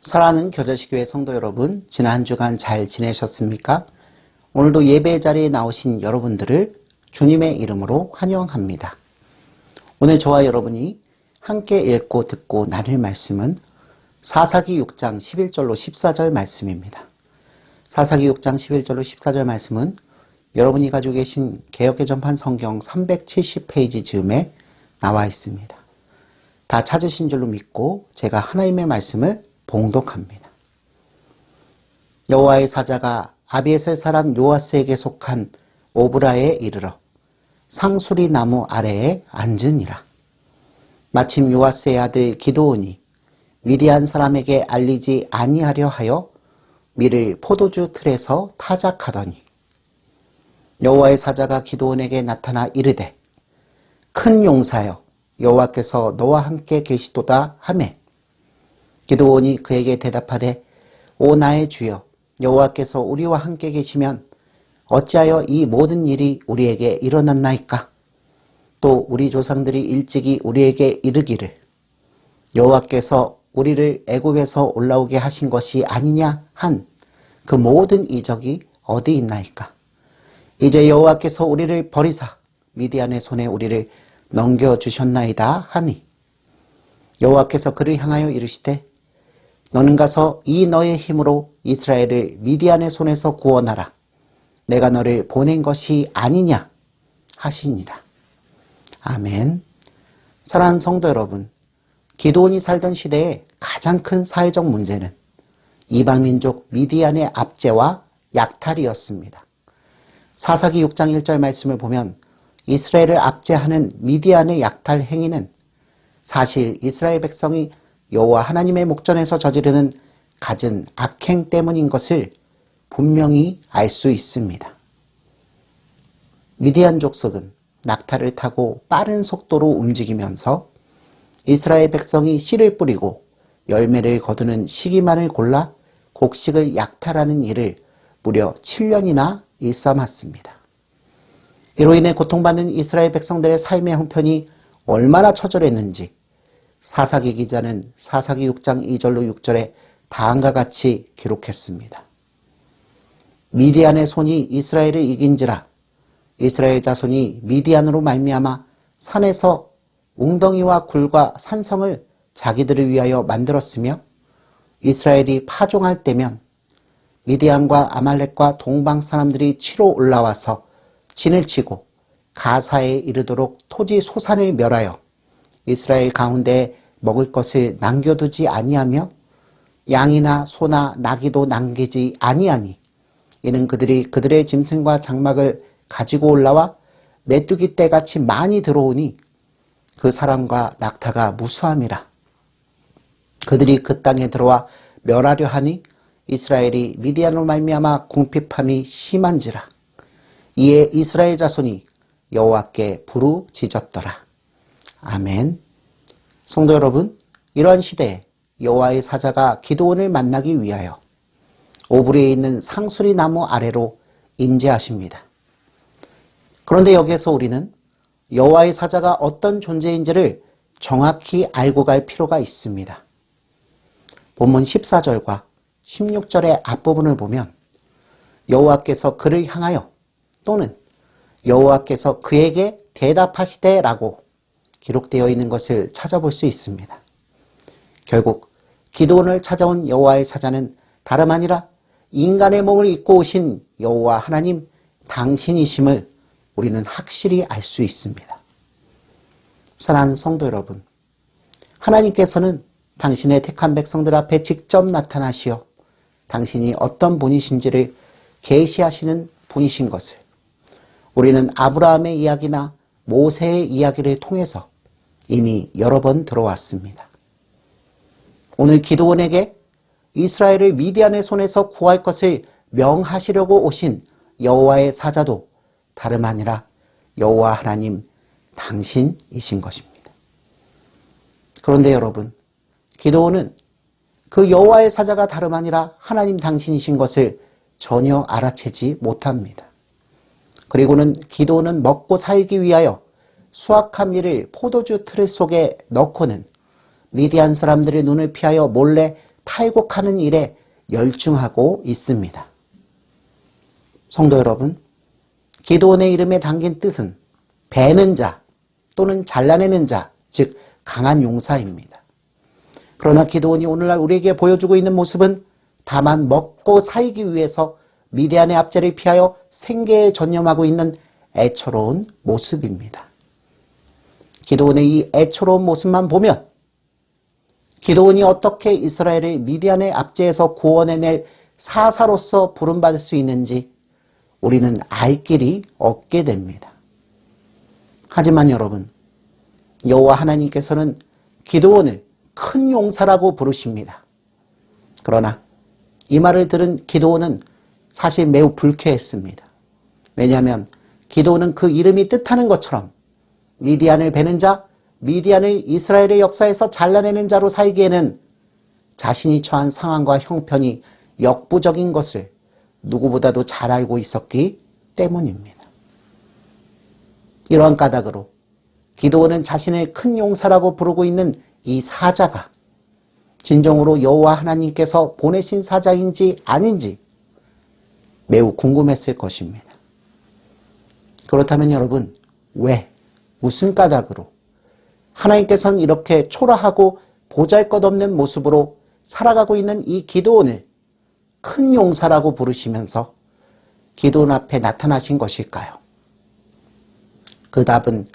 사랑하는 교제식교회 성도 여러분, 지난 한 주간 잘 지내셨습니까? 오늘도 예배 자리에 나오신 여러분들을 주님의 이름으로 환영합니다. 오늘 저와 여러분이 함께 읽고 듣고 나눌 말씀은 사사기 6장 11절로 14절 말씀입니다. 사사기 6장 11절로 14절 말씀은 여러분이 가지고 계신 개역개정판 성경 370페이지 즈음에 나와 있습니다. 다 찾으신 줄로 믿고 제가 하나님의 말씀을 봉독합니다. 여호와의 사자가 아비에셀 사람 요아스에게 속한 오브라에 이르러 상수리 나무 아래에 앉으니라. 마침 요아스의 아들 기드온이 미디안 사람에게 알리지 아니하려 하여 밀을 포도주 틀에서 타작하더니 여호와의 사자가 기드온에게 나타나 이르되 큰 용사여 여호와께서 너와 함께 계시도다 하매 기드온이 그에게 대답하되 오 나의 주여 여호와께서 우리와 함께 계시면 어찌하여 이 모든 일이 우리에게 일어났나이까? 또 우리 조상들이 일찍이 우리에게 이르기를 여호와께서 우리를 애굽에서 올라오게 하신 것이 아니냐 한 그 모든 이적이 어디 있나이까? 이제 여호와께서 우리를 버리사 미디안의 손에 우리를 넘겨주셨나이다 하니 여호와께서 그를 향하여 이르시되 너는 가서 이 너의 힘으로 이스라엘을 미디안의 손에서 구원하라. 내가 너를 보낸 것이 아니냐 하시니라. 아멘. 사랑하는 성도 여러분, 기드온이 살던 시대의 가장 큰 사회적 문제는 이방민족 미디안의 압제와 약탈이었습니다. 사사기 6장 1절 말씀을 보면 이스라엘을 압제하는 미디안의 약탈 행위는 사실 이스라엘 백성이 여호와 하나님의 목전에서 저지르는 갖은 악행 때문인 것을 분명히 알 수 있습니다. 미디안 족속은 낙타를 타고 빠른 속도로 움직이면서 이스라엘 백성이 씨를 뿌리고 열매를 거두는 시기만을 골라 곡식을 약탈하는 일을 무려 7년이나 일삼았습니다. 이로 인해 고통받는 이스라엘 백성들의 삶의 형편이 얼마나 처절했는지 사사기 기자는 사사기 6장 2절로 6절에 다음과 같이 기록했습니다. 미디안의 손이 이스라엘을 이긴지라 이스라엘 자손이 미디안으로 말미암아 산에서 웅덩이와 굴과 산성을 자기들을 위하여 만들었으며 이스라엘이 파종할 때면 미디안과 아말렉과 동방 사람들이 치러 올라와서 진을 치고 가사에 이르도록 토지 소산을 멸하여 이스라엘 가운데 먹을 것을 남겨두지 아니하며 양이나 소나 나귀도 남기지 아니하니 이는 그들이 그들의 짐승과 장막을 가지고 올라와 메뚜기 떼같이 많이 들어오니 그 사람과 낙타가 무수함이라. 그들이 그 땅에 들어와 멸하려 하니 이스라엘이 미디안으로 말미암아 궁핍함이 심한지라. 이에 이스라엘 자손이 여호와께 부르짖었더라. 아멘. 성도 여러분, 이러한 시대에 여호와의 사자가 기드온을 만나기 위하여 오브리에 있는 상수리 나무 아래로 임재하십니다. 그런데 여기에서 우리는 여호와의 사자가 어떤 존재인지를 정확히 알고 갈 필요가 있습니다. 본문 14절과 16절의 앞부분을 보면 여호와께서 그를 향하여 또는 여호와께서 그에게 대답하시되라고 기록되어 있는 것을 찾아볼 수 있습니다. 결국 기드온을 찾아온 여호와의 사자는 다름 아니라 인간의 몸을 입고 오신 여호와 하나님 당신이심을 우리는 확실히 알 수 있습니다. 사랑하는 성도 여러분, 하나님께서는 당신의 택한 백성들 앞에 직접 나타나시어 당신이 어떤 분이신지를 계시하시는 분이신 것을 우리는 아브라함의 이야기나 모세의 이야기를 통해서 이미 여러 번 들어왔습니다. 오늘 기드온에게 이스라엘을 미디안의 손에서 구할 것을 명하시려고 오신 여호와의 사자도 다름 아니라 여호와 하나님 당신이신 것입니다. 그런데 여러분, 기드온은 그 여호와의 사자가 다름 아니라 하나님 당신이신 것을 전혀 알아채지 못합니다. 그리고는 기드온은 먹고 살기 위하여 수확한 밀을 포도주 틀 속에 넣고는 미디안 사람들의 눈을 피하여 몰래 탈곡하는 일에 열중하고 있습니다. 성도 여러분, 기드온의 이름에 담긴 뜻은 베는 자 또는 잘라내는 자, 즉 강한 용사입니다. 그러나 기드온이 오늘날 우리에게 보여주고 있는 모습은 다만 먹고 살기 위해서 미디안의 압제를 피하여 생계에 전념하고 있는 애처로운 모습입니다. 기드온의 이 애처로운 모습만 보면 기드온이 어떻게 이스라엘을 미디안의 압제에서 구원해낼 사사로서 부름받을 수 있는지 우리는 알 길이 없게 됩니다. 하지만 여러분, 여호와 하나님께서는 기드온을 큰 용사라고 부르십니다. 그러나 이 말을 들은 기드온은 사실 매우 불쾌했습니다. 왜냐하면 기드온은 그 이름이 뜻하는 것처럼 미디안을 베는 자, 미디안을 이스라엘의 역사에서 잘라내는 자로 살기에는 자신이 처한 상황과 형편이 역부족인 것을 누구보다도 잘 알고 있었기 때문입니다. 이러한 까닭으로 기드온은 자신을 큰 용사라고 부르고 있는 이 사자가 진정으로 여호와 하나님께서 보내신 사자인지 아닌지 매우 궁금했을 것입니다. 그렇다면 여러분, 왜, 무슨 까닭으로 하나님께서는 이렇게 초라하고 보잘것없는 모습으로 살아가고 있는 이 기드온을 큰 용사라고 부르시면서 기드온 앞에 나타나신 것일까요? 그 답은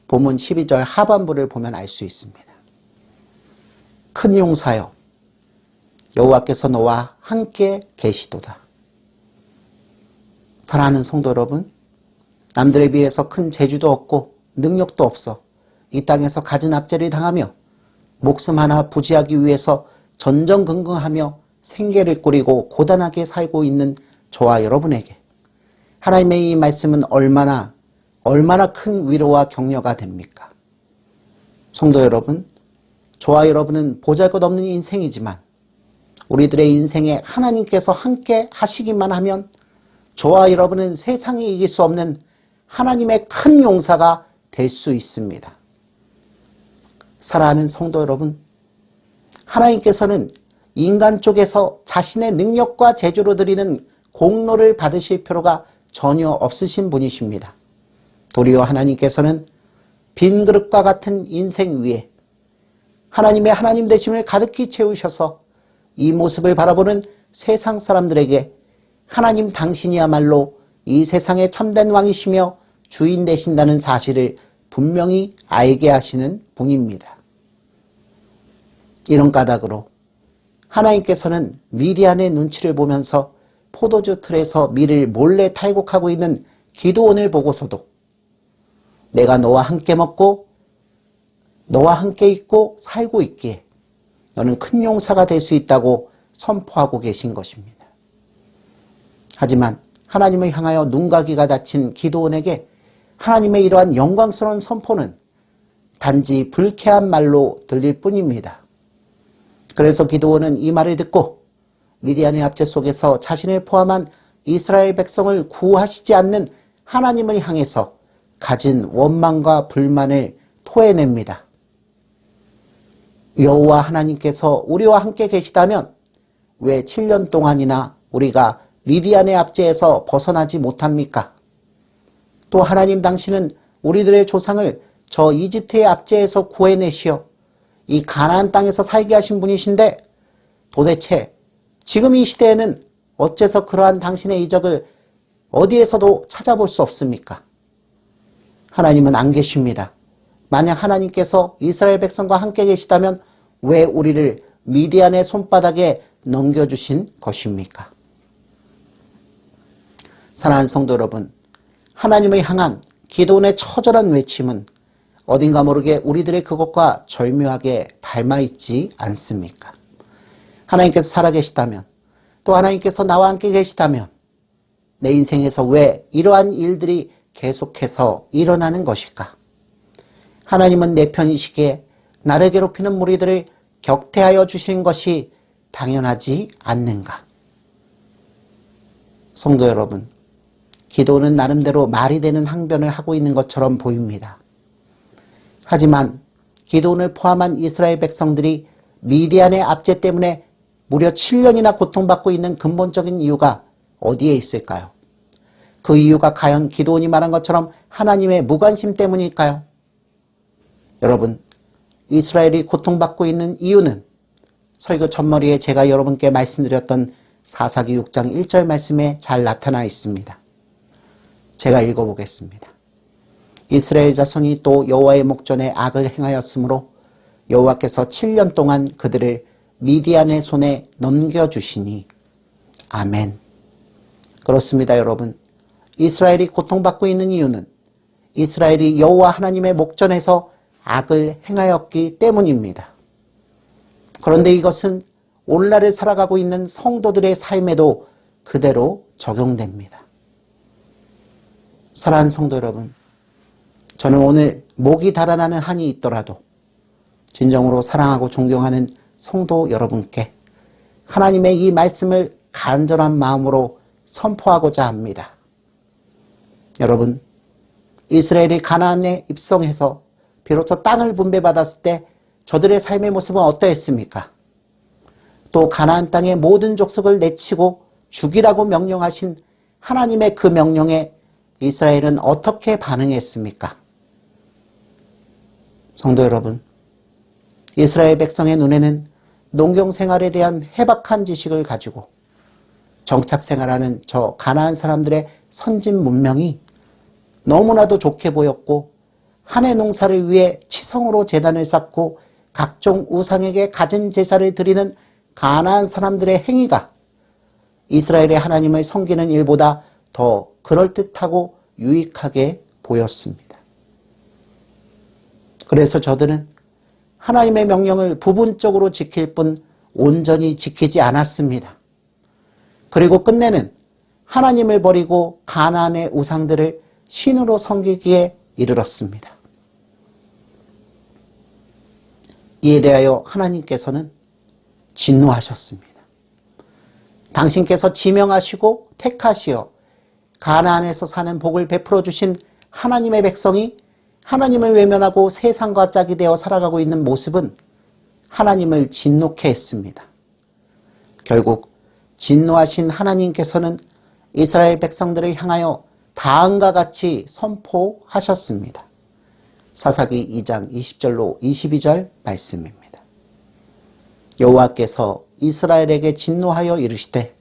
본문 12절 하반부를 보면 알 수 있습니다. 큰 용사여, 여호와께서 너와 함께 계시도다. 사랑하는 성도 여러분, 남들에 비해서 큰 재주도 없고 능력도 없어 이 땅에서 갖은 압제를 당하며 목숨 하나 부지하기 위해서 전전긍긍하며 생계를 꾸리고 고단하게 살고 있는 저와 여러분에게 하나님의 이 말씀은 얼마나 큰 위로와 격려가 됩니까? 성도 여러분, 저와 여러분은 보잘것없는 인생이지만 우리들의 인생에 하나님께서 함께 하시기만 하면 저와 여러분은 세상이 이길 수 없는 하나님의 큰 용사가 될 수 있습니다. 사랑하는 성도 여러분, 하나님께서는 인간 쪽에서 자신의 능력과 재주로 드리는 공로를 받으실 필요가 전혀 없으신 분이십니다. 도리어 하나님께서는 빈 그릇과 같은 인생 위에 하나님의 하나님 되심을 가득히 채우셔서 이 모습을 바라보는 세상 사람들에게 하나님 당신이야말로 이 세상의 참된 왕이시며 주인 되신다는 사실을 분명히 알게 하시는 분입니다. 이런 까닭으로 하나님께서는 미디안의 눈치를 보면서 포도주 틀에서 밀을 몰래 탈곡하고 있는 기드온을 보고서도 내가 너와 함께 먹고 너와 함께 있고 살고 있기에 너는 큰 용사가 될 수 있다고 선포하고 계신 것입니다. 하지만 하나님을 향하여 눈가기가 닫힌 기드온에게 하나님의 이러한 영광스러운 선포는 단지 불쾌한 말로 들릴 뿐입니다. 그래서 기드온은 이 말을 듣고 미디안의 압제 속에서 자신을 포함한 이스라엘 백성을 구하시지 않는 하나님을 향해서 가진 원망과 불만을 토해냅니다. 여호와 하나님께서 우리와 함께 계시다면 왜 7년 동안이나 우리가 미디안의 압제에서 벗어나지 못합니까? 또 하나님 당신은 우리들의 조상을 저 이집트의 압제에서 구해내시어 이 가나안 땅에서 살게 하신 분이신데 도대체 지금 이 시대에는 어째서 그러한 당신의 이적을 어디에서도 찾아볼 수 없습니까? 하나님은 안 계십니다. 만약 하나님께서 이스라엘 백성과 함께 계시다면 왜 우리를 미디안의 손바닥에 넘겨주신 것입니까? 사랑하는 성도 여러분, 하나님을 향한 기도원의 처절한 외침은 어딘가 모르게 우리들의 그것과 절묘하게 닮아있지 않습니까? 하나님께서 살아계시다면, 또 하나님께서 나와 함께 계시다면 내 인생에서 왜 이러한 일들이 계속해서 일어나는 것일까? 하나님은 내 편이시기에 나를 괴롭히는 무리들을 격퇴하여 주시는 것이 당연하지 않는가? 성도 여러분, 기도는 나름대로 말이 되는 항변을 하고 있는 것처럼 보입니다. 하지만 기드온을 포함한 이스라엘 백성들이 미디안의 압제 때문에 무려 7년이나 고통받고 있는 근본적인 이유가 어디에 있을까요? 그 이유가 과연 기드온이 말한 것처럼 하나님의 무관심 때문일까요? 여러분, 이스라엘이 고통받고 있는 이유는 설교 첫머리에 제가 여러분께 말씀드렸던 사사기 6장 1절 말씀에 잘 나타나 있습니다. 제가 읽어보겠습니다. 이스라엘 자손이 또 여호와의 목전에 악을 행하였으므로 여호와께서 7년 동안 그들을 미디안의 손에 넘겨주시니. 아멘. 그렇습니다, 여러분. 이스라엘이 고통받고 있는 이유는 이스라엘이 여호와 하나님의 목전에서 악을 행하였기 때문입니다. 그런데 이것은 오늘날을 살아가고 있는 성도들의 삶에도 그대로 적용됩니다. 사랑하는 성도 여러분, 저는 오늘 목이 달아나는 한이 있더라도 진정으로 사랑하고 존경하는 성도 여러분께 하나님의 이 말씀을 간절한 마음으로 선포하고자 합니다. 여러분, 이스라엘이 가나안에 입성해서 비로소 땅을 분배받았을 때 저들의 삶의 모습은 어떠했습니까? 또 가나안 땅의 모든 족속을 내치고 죽이라고 명령하신 하나님의 그 명령에 이스라엘은 어떻게 반응했습니까? 성도 여러분, 이스라엘 백성의 눈에는 농경 생활에 대한 해박한 지식을 가지고 정착 생활하는 저 가나안 사람들의 선진 문명이 너무나도 좋게 보였고, 한 해 농사를 위해 치성으로 제단을 쌓고 각종 우상에게 갖은 제사를 드리는 가나안 사람들의 행위가 이스라엘의 하나님을 섬기는 일보다 더 그럴듯하고 유익하게 보였습니다. 그래서 저들은 하나님의 명령을 부분적으로 지킬 뿐 온전히 지키지 않았습니다. 그리고 끝내는 하나님을 버리고 가나안의 우상들을 신으로 섬기기에 이르렀습니다. 이에 대하여 하나님께서는 진노하셨습니다. 당신께서 지명하시고 택하시어 가나안에서 사는 복을 베풀어 주신 하나님의 백성이 하나님을 외면하고 세상과 짝이 되어 살아가고 있는 모습은 하나님을 진노케 했습니다. 결국 진노하신 하나님께서는 이스라엘 백성들을 향하여 다음과 같이 선포하셨습니다. 사사기 2장 20절로 22절 말씀입니다. 여호와께서 이스라엘에게 진노하여 이르시되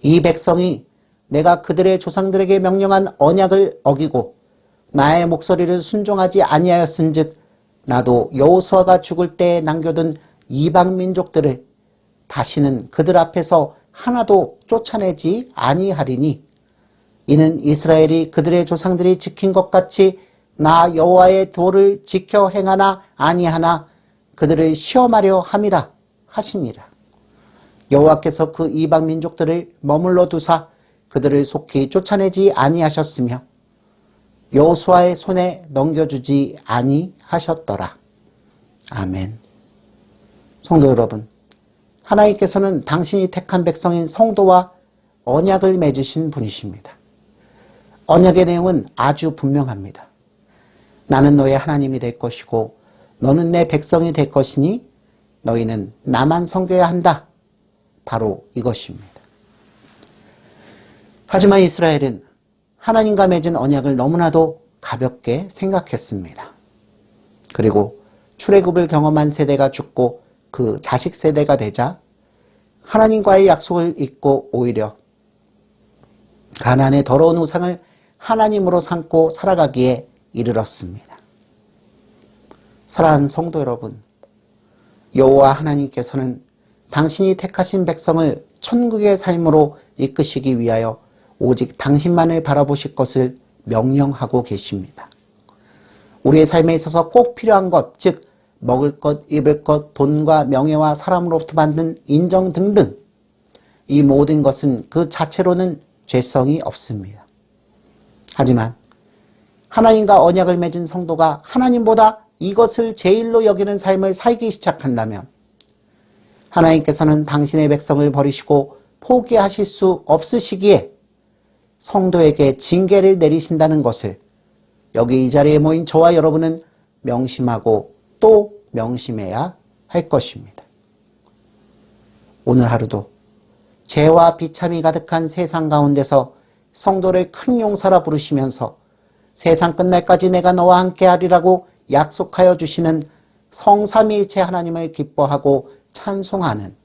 이 백성이 내가 그들의 조상들에게 명령한 언약을 어기고 나의 목소리를 순종하지 아니하였은즉 나도 여호수아가 죽을 때에 남겨둔 이방 민족들을 다시는 그들 앞에서 하나도 쫓아내지 아니하리니 이는 이스라엘이 그들의 조상들이 지킨 것 같이 나 여호와의 도를 지켜 행하나 아니하나 그들을 시험하려 함이라 하시니라. 여호와께서 그 이방 민족들을 머물러 두사 그들을 속히 쫓아내지 아니하셨으며 여호수아의 손에 넘겨주지 아니하셨더라. 아멘. 성도 여러분, 하나님께서는 당신이 택한 백성인 성도와 언약을 맺으신 분이십니다. 언약의 내용은 아주 분명합니다. 나는 너의 하나님이 될 것이고 너는 내 백성이 될 것이니 너희는 나만 섬겨야 한다. 바로 이것입니다. 하지만 이스라엘은 하나님과 맺은 언약을 너무나도 가볍게 생각했습니다. 그리고 출애굽을 경험한 세대가 죽고 그 자식 세대가 되자 하나님과의 약속을 잊고 오히려 가나안의 더러운 우상을 하나님으로 삼고 살아가기에 이르렀습니다. 사랑하는 성도 여러분, 여호와 하나님께서는 당신이 택하신 백성을 천국의 삶으로 이끄시기 위하여 오직 당신만을 바라보실 것을 명령하고 계십니다. 우리의 삶에 있어서 꼭 필요한 것, 즉 먹을 것, 입을 것, 돈과 명예와 사람으로부터 받는 인정 등등, 이 모든 것은 그 자체로는 죄성이 없습니다. 하지만 하나님과 언약을 맺은 성도가 하나님보다 이것을 제일로 여기는 삶을 살기 시작한다면 하나님께서는 당신의 백성을 버리시고 포기하실 수 없으시기에 성도에게 징계를 내리신다는 것을 여기 이 자리에 모인 저와 여러분은 명심하고 또 명심해야 할 것입니다. 오늘 하루도 죄와 비참이 가득한 세상 가운데서 성도를 큰 용사라 부르시면서 세상 끝날까지 내가 너와 함께하리라고 약속하여 주시는 성삼위일체 하나님을 기뻐하고 찬송하는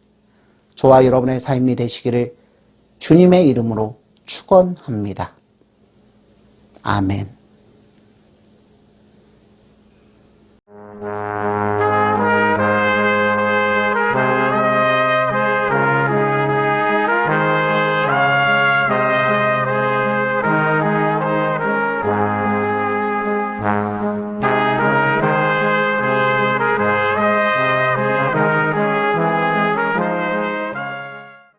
저와 여러분의 삶이 되시기를 주님의 이름으로 축원합니다. 아멘.